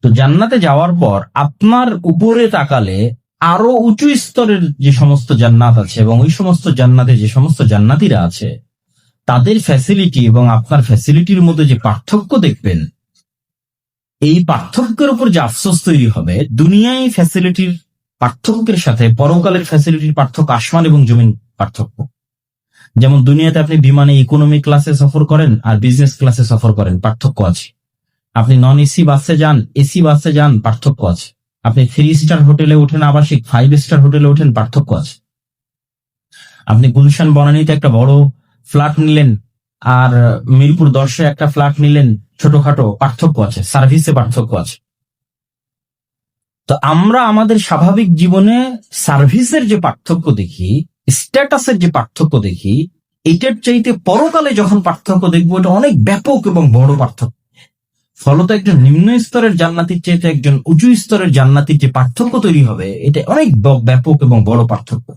তো জান্নাতে যাওয়ার পর আপনার উপরে তাকালে আরো উঁচু স্তরের যে সমস্ত জান্নাত আছে এবং ওই সমস্ত জান্নাতে যে সমস্ত জান্নাতীরা আছে তাদের ফ্যাসিলিটি এবং আপনার ফ্যাসিলিটির মধ্যে যে পার্থক্য দেখবেন, এই পার্থক্যের উপর যে আফসোস তৈরি হবে, দুনিয়ায় ফ্যাসিলিটির পার্থক্যের সাথে পরকালের ফ্যাসিলিটির পার্থক্য আসমান এবং জমিন পার্থক্য। যেমন দুনিয়াতে আপনি বিমানে ইকোনমি ক্লাসে সফর করেন আর বিজনেস ক্লাসে সফর করেন, পার্থক্য আছে। আপনি নন এসি বাসে যান, এসি বাসে যান, পার্থক্য আছে। আপনি 3 স্টার হোটেলে ওঠেন, আবাসিক 5 স্টার হোটেলে ওঠেন, পার্থক্য আছে। আপনি গুলশান বনানীতে একটা বড় ফ্ল্যাট নিলেন আর মিরপুর 10-এ একটা ফ্ল্যাট নিলেন, ছোটখাটো, পার্থক্য আছে, সার্ভিসে পার্থক্য আছে। তো আমরা আমাদের স্বাভাবিক জীবনে সার্ভিসের যে পার্থক্য দেখি, স্ট্যাটাসের যে পার্থক্য দেখি, এটার চাইতে পরকালে যখন পার্থক্য দেখবো, এটা অনেক ব্যাপক এবং বড় পার্থক্য। ফলত একজন নিম্ন স্তরের জান্নাতির চাইতে একজন উঁচু স্তরের জান্নাতির যে পার্থক্য তৈরি হবে, এটা অনেক ব্যাপক এবং বড় পার্থক্য,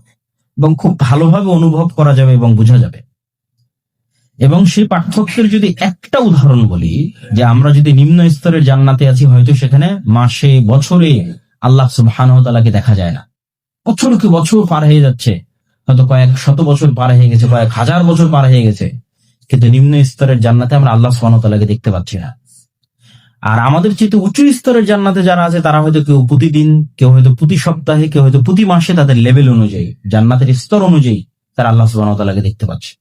এবং খুব ভালোভাবে অনুভব করা যাবে এবং বোঝা যাবে। এবং সেই পার্থক্যের যদি একটা উদাহরণ বলি, যে আমরা যদি নিম্ন স্তরের জান্নাতে আছি, হয়তো সেখানে মাসে বছরে আল্লাহ সুবহানাহু ওয়া তাআলাকে দেখা যায় না, বছরকে বছর পার হয়ে যাচ্ছে, হয়তো কয়েক শত বছর পার হয়ে গেছে, কয়েক হাজার বছর পার হয়ে গেছে, কিন্তু নিম্ন স্তরের জান্নাতে আমরা আল্লাহ সুবহানাহু ওয়া তাআলাকে দেখতে পাচ্ছি না। আর আমাদের চেয়ে উঁচু স্তরের জান্নাতে যারা আছে, তারা হয়তো কেউ প্রতিদিন, কেউ হয়তো প্রতি সপ্তাহে, কেউ হয়তো প্রতি মাসে, তাদের লেভেল অনুযায়ী, জান্নাতের স্তর অনুযায়ী তারা আল্লাহ সুবহানাহু ওয়া তাআলাকে দেখতে পাচ্ছে।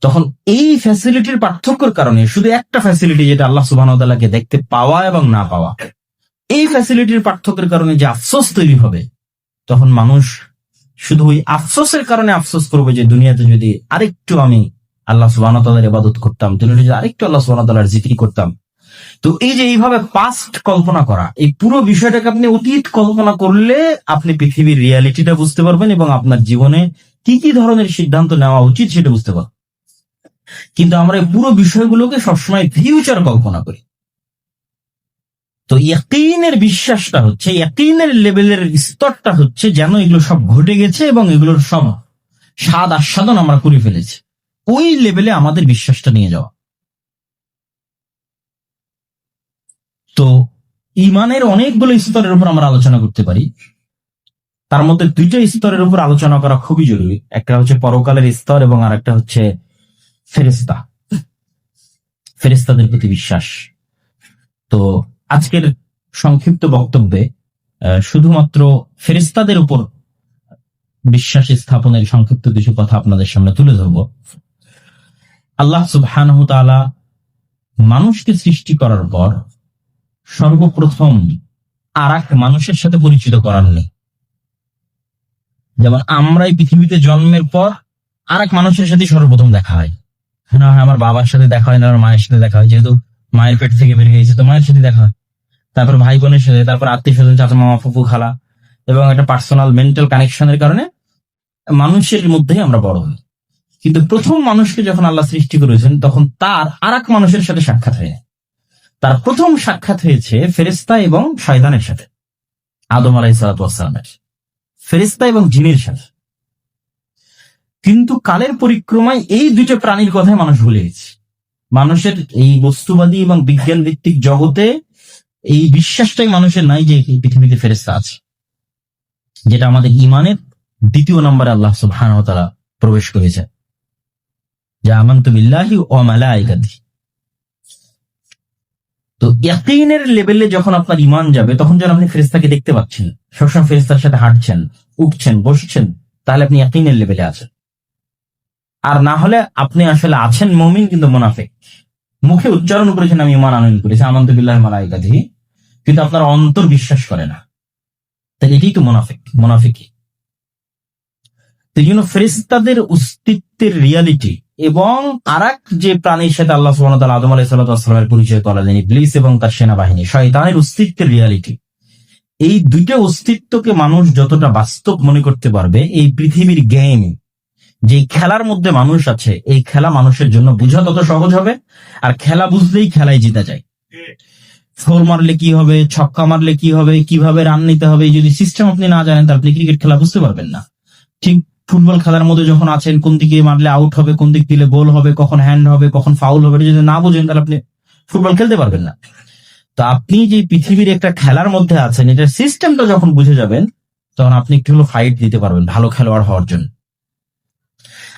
তখন এই ফ্যাসিলিটির পার্থক্যের কারণে, শুধু একটা ফ্যাসিলিটি যেটা আল্লাহ সুবহানাহু ওয়া তাআলাকে দেখতে পাওয়া এবং না পাওয়া, এই ফ্যাসিলিটির পার্থক্যের কারণে যে আফসোস তৈরি হবে, তখন মানুষ শুধু ওই আফসোসের কারণে আফসোস করবে যে দুনিয়াতে যদি আরেকটু আমি আল্লাহ সুবহানাহু ওয়া তাআলার ইবাদত করতাম, দুনিয়াতে যদি আরেকটু আল্লাহ সুবহানাহু ওয়া তাআলার জিকির করতাম। তো এই যে এইভাবে পাস্ট কল্পনা করা, এই পুরো বিষয়টাকে আপনি অতীত কল্পনা করলে আপনি পৃথিবীর রিয়ালিটিটা বুঝতে পারবেন এবং আপনার জীবনে কি কি ধরনের সিদ্ধান্ত নেওয়া উচিত সেটা বুঝতে পারবেন। কিন্তু আমরা এই পুরো বিষয়গুলোকে সবসময় ফিউচার কল্পনা করি। তো ইয়াকিনের বিশ্বাসটা হচ্ছে, ইয়াকিনের লেভেলের স্তরটা হচ্ছে যেন এগুলো সব ঘটে গেছে এবং এগুলোর সব স্বাদ আস্বাদন আমরা করে ফেলেছি, ওই লেভেলে আমাদের বিশ্বাসটা নিয়ে যাওয়া। তো ইমানের অনেকগুলো স্তরের উপর আমরা আলোচনা করতে পারি, তার মধ্যে 2টা স্তরের উপর আলোচনা করা খুবই জরুরি। একটা হচ্ছে পরকালের স্তর এবং আর একটা হচ্ছে ফেরেশতা, ফেরেশতাদের প্রতি বিশ্বাস। তো আজকের সংক্ষিপ্ত বক্তব্যে শুধুমাত্র ফেরেশতাদের উপর বিশ্বাস স্থাপনের সংক্ষিপ্ত কিছু কথা আপনাদের সামনে তুলে ধরব। আল্লাহ সুবহানাহু ওয়া তাআলা মানুষকে সৃষ্টি করার পর সর্বপ্রথম আরেক মানুষের সাথে পরিচিত করাননি। যেমন আমরা এই পৃথিবীতে জন্মের পর আরেক মানুষের সাথে সর্বপ্রথম দেখা হয়, না হয় আমার বাবার সাথে দেখা হয়, না আমার মায়ের সাথে দেখা হয়, যেহেতু মায়ের পেট থেকে বের হয়েছে তো মায়ের সাথে দেখা হয়, তারপর ভাই বোনের সাথে, তারপর আত্মীয় স্বজন, চাচা মামা ফুফু খালা, এবং একটা পার্সোনাল মেন্টাল কানেকশনের কারণে মানুষের মধ্যেই আমরা বড় হই। কিন্তু প্রথম মানুষকে যখন আল্লাহ সৃষ্টি করেছেন, তখন তার আরেক মানুষের সাথে সাক্ষাৎ হয়নি। তার প্রথম সাক্ষাৎ হয়েছে ফেরেশতা এবং শয়তানের সাথে, আদম আলাইহিস সালামের, ফেরেশতা এবং জিনের সাথে। কিন্তু কালের পরিক্রমায় এই 2টা প্রাণীর কথাই মানুষ ভুলে গেছে। মানুষের এই বস্তুবাদী এবং বিজ্ঞান ভিত্তিক জগতে এই বিশ্বাসটাই মানুষের নাই যে এই পৃথিবীতে ফেরেশতা আছে, যেটা আমাদের ইমানের 2য় নম্বরে আল্লাহ সুবহানাহু ওয়া তাআলা প্রবেশ করেছে, যে আমানতু বিল্লাহি ওয়া মালাইকাতিহি। তো ইয়াকিনের লেভেলে যখন আপনার ইমান যাবে, তখন যখন আপনি ফেরেশতাকে দেখতে পাচ্ছেন, সবসময় ফেরেশতার সাথে হাঁটছেন, উঠছেন, বসছেন, তাহলে আপনি ইয়াকিনের লেভেলে আছেন। আর না হলে আপনি আসলে আছেন মুমিন কিন্তু মুনাফিক, মুখে উচ্চারণ করেছেন আমি ঈমান আনয়ন করেছি, আমানতু বিল্লাহি ওয়া মালাইকাতিহি, কিন্তু আপনার অন্তর বিশ্বাস করে না, তাহলে এটাই তো মুনাফিকি। এই জন্য ফেরেশতাদের অস্তিত্বের রিয়ালিটি এবং আরেক যে প্রাণীর সাথে আল্লাহ সুবহানাহু ওয়া তাআলা আদম আলাইহিস সালামের পরিচয় করালেন, ইবলিস এবং তার সেনাবাহিনী, শয়তানের অস্তিত্বের রিয়ালিটি, এই 2টা অস্তিত্বকে মানুষ যতটা বাস্তব মনে করতে পারবে, এই পৃথিবীর গেম, যে খেলার মধ্যে মানুষ আছে, এই খেলা মানুষের জন্য বোঝা তত সহজ হবে। আর খেলা বুঝলেই খেলায় জিতা যায়। ফোর মারলে কি হবে, ছক্কা মারলে কি হবে, কিভাবে রান নিতে হবে, যদি সিস্টেম আপনি না জানেন, তাহলে আপনি ক্রিকেট খেলা বুঝতে পারবেন না। ঠিক ফুটবল খেলার মধ্যে যখন আছেন, কোন দিকে মারলে আউট হবে, কোন দিক দিলে গোল হবে, কখন হ্যান্ড হবে, কখন ফাউল হবে, যদি না বুঝেন তাহলে আপনি ফুটবল খেলতে পারবেন না। তো আপনি যে পৃথিবীর একটা খেলার মধ্যে আছেন, এটার সিস্টেমটা যখন বুঝে যাবেন, তখন আপনি একটু হলো ফাইট দিতে পারবেন ভালো খেলোয়াড় হওয়ার জন্য।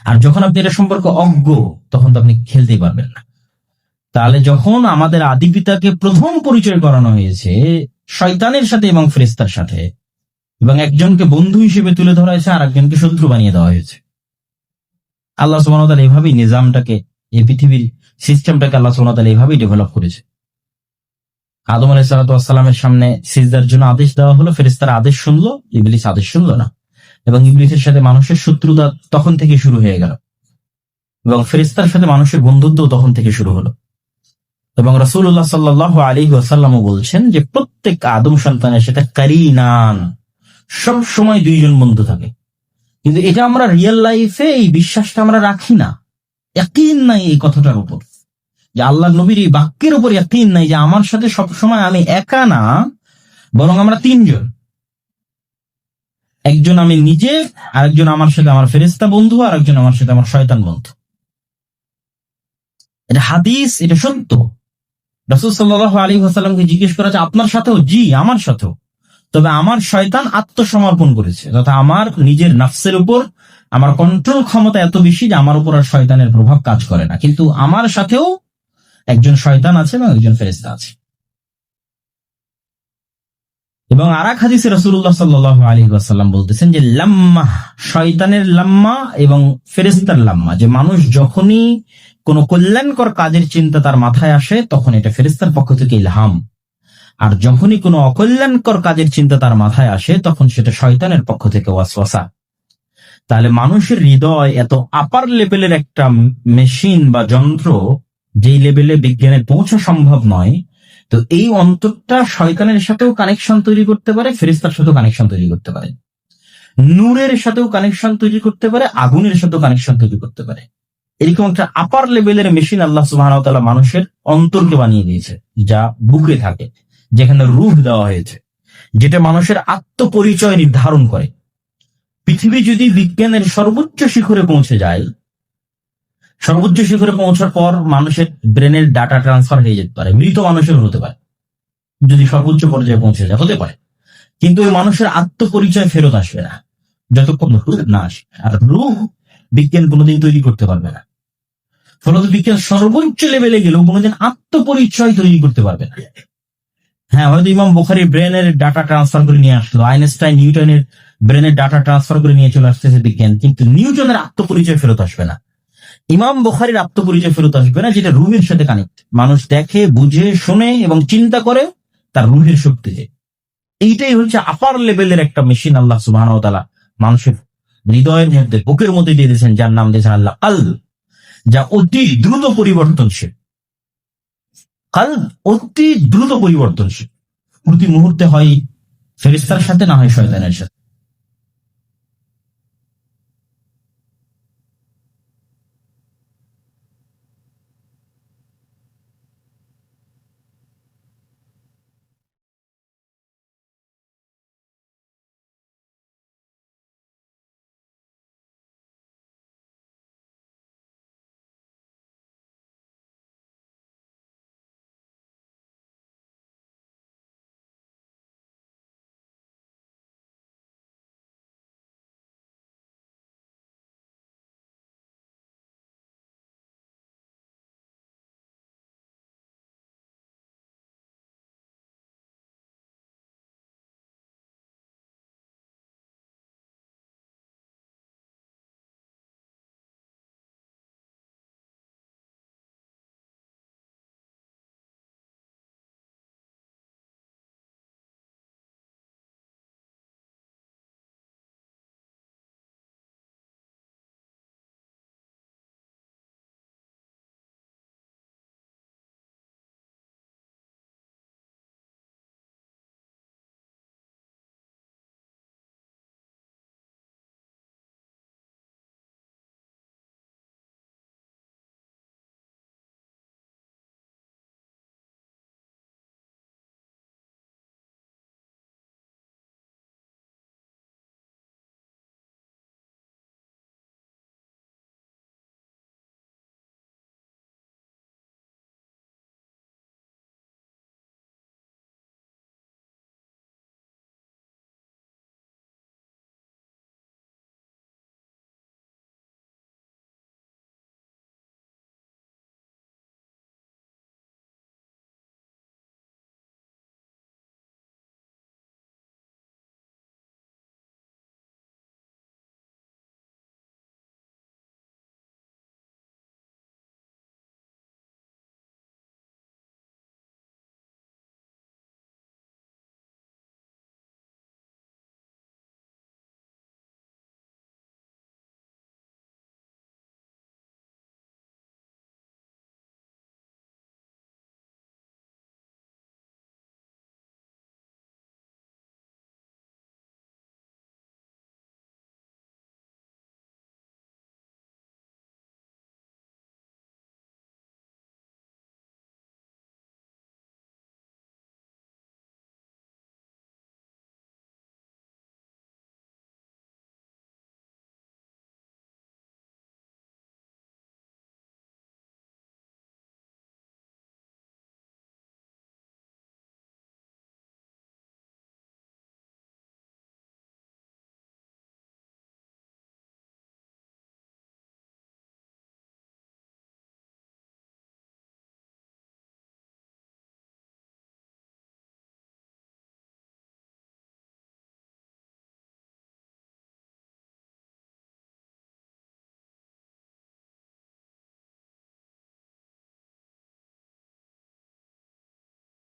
আর যখন আপনি এটা সম্পর্কে অজ্ঞ, তখন তো আপনি খেলতেই পারবেন না। তাহলে যখন আমাদের আদি পিতাকে প্রথম পরিচয় করানো হয়েছে শয়তানের সাথে এবং ফেরেশতার সাথে, এবং একজনকে বন্ধু হিসেবে তুলে ধরা হয়েছে আর একজনকে শত্রু বানিয়ে দেওয়া হয়েছে, আল্লাহ সুবহানাহু ওয়া তাআলা এভাবেই নিজামটাকে, এই পৃথিবীর সিস্টেমটাকে আল্লাহ সুবহানাহু ওয়া তাআলা এভাবেই ডেভেলপ করেছে। আদম আলাইহিস সালাতু ওয়াস সালামের সামনে সিজদার জন্য আদেশ দেওয়া হলো, ফেরেশতারা আদেশ শুনলো, ইবলিস আদেশ শুনলো না, এবং ইবলিসের সাথে মানুষের শত্রুতা তখন থেকে শুরু হয়ে গেল, এবং ফেরেশতার সাথে মানুষের বন্ধুত্ব তখন থেকে শুরু হলো। এবং রাসূলুল্লাহ সাল্লাল্লাহু আলাইহি ওয়াসাল্লামও বলছেন যে প্রত্যেক আদম সন্তানের সাথে কারিনান, সব সময় দুইজন বন্ধু থাকে। কিন্তু এটা আমরা রিয়েল লাইফে এই বিশ্বাসটা আমরা রাখি না, ইয়াকিন নাই এই কথাটার উপর, যে আল্লাহ নবীর এই বাক্যের উপর ইয়াকিন নাই যে আমার সাথে সবসময় আমি একা না, বরং আমরা তিনজন, একজন আমি নিজে, আরেকজন আমার সাথে আমার ফেরেশতা বন্ধু, আর একজন আমার সাথে আমার শয়তান বন্ধু। এটা হাদিস, এটা সত্য। রাসূল সাল্লাল্লাহু আলাইহি ওয়াসাল্লামকে জিজ্ঞেস করা যে আপনার সাথেও? জি, আমার সাথেও। তবে আমার শয়তান আত্মসমর্পণ করেছে, তথা আমার নিজের নফসের উপর আমার কন্ট্রোল ক্ষমতা এত বেশি যে আমার উপর আর শয়তানের প্রভাব কাজ করে না, কিন্তু আমার সাথেও একজন শয়তান আছে এবং একজন ফেরেশতা আছে। এবং আর এক হাদিসে রাসূলুল্লাহ সাল্লাল্লাহু আলাইহি ওয়াসাল্লাম বলতেছেন যে লাম্মা, শয়তানের লাম্মা এবং ফেরেশতার লাম্মা, যে মানুষ যখনই কোনো কল্যাণকর কাজের চিন্তা তার মাথায় আসে তখন এটা ফেরেশতার পক্ষ থেকে ইলহাম, আর যখনই কোনো অকল্যাণকর কাজের চিন্তা তার মাথায় আসে তখন সেটা শয়তানের পক্ষ থেকে ওয়াসওয়াসা। তাহলে মানুষের হৃদয় এত আপার লেভেলের একটা মেশিন বা যন্ত্র, যেই লেভেলে বিজ্ঞানের পৌঁছা সম্ভব নয়, তো এই অন্তরটা শয়তানের সাথেও কানেকশন তৈরি করতে পারে, ফেরেশতার সাথেও কানেকশন তৈরি করতে পারে, নূরের সাথেও কানেকশন তৈরি করতে পারে, আগুনের সাথেও কানেকশন তৈরি করতে পারে। এরকম একটা আপার লেভেলের মেশিন আল্লাহ সুবহানাহু ওয়া তাআলা মানুষের অন্তরকে বানিয়ে দিয়েছে, যা বুকে থাকে, যেখানে রূহ দেওয়া হয়েছে, যেটা মানুষের আত্মপরিচয় নির্ধারণ করে। পৃথিবী যদি বিজ্ঞানের সর্বোচ্চ শিখরে পৌঁছে যায়, সর্বোচ্চ শিখরে পৌঁছার পর মানুষের ব্রেনের ডাটা ট্রান্সফার হয়ে যেতে পারে, মৃত মানুষের হতে পারে, যদি সর্বোচ্চ পর্যায়ে পৌঁছে যায় হতে পারে, কিন্তু ওই মানুষের আত্মপরিচয় ফেরত আসবে না যতক্ষণ রূহ না আসে। আর রূহ বিজ্ঞান কোনোদিন তৈরি করতে পারবে না। ফলত বিজ্ঞান সর্বোচ্চ লেভেলে গেলেও কোনোদিন আত্মপরিচয় তৈরি করতে পারবে না। হ্যাঁ, হয়তো ইমাম বুখারীর ব্রেনের ডাটা ট্রান্সফার করে নিয়ে আসলো, আইনস্টাইন নিউটনের ব্রেনের ডাটা ট্রান্সফার করে নিয়ে চলে আসতেছে বিজ্ঞান, কিন্তু নিউটনের আত্মপরিচয় ফেরত আসবে না, ইমাম বুখারীর আত্মপরিচয় ফেরত আসবে না, যেটা রুহের সাথে কানেক্ট। মানুষ দেখে, বুঝে, শুনে এবং চিন্তা করে তার রুহের শক্তিতে। এইটাই হচ্ছে আপার লেভেলের একটা মেশিন আল্লাহ সুবহানাহু ওয়া তাআলা মানুষের হৃদয়ের মধ্যে, বুকের মধ্যে দিয়ে দিয়েছেন, যার নাম দিয়েছেন আল্লাহ কলব, যা অতি দ্রুত পরিবর্তনশীল। কলব অতি দ্রুত পরিবর্তনশীল, প্রতি মুহূর্তে হয় ফেরেশতার সাথে, না হয় শয়তানের সাথে।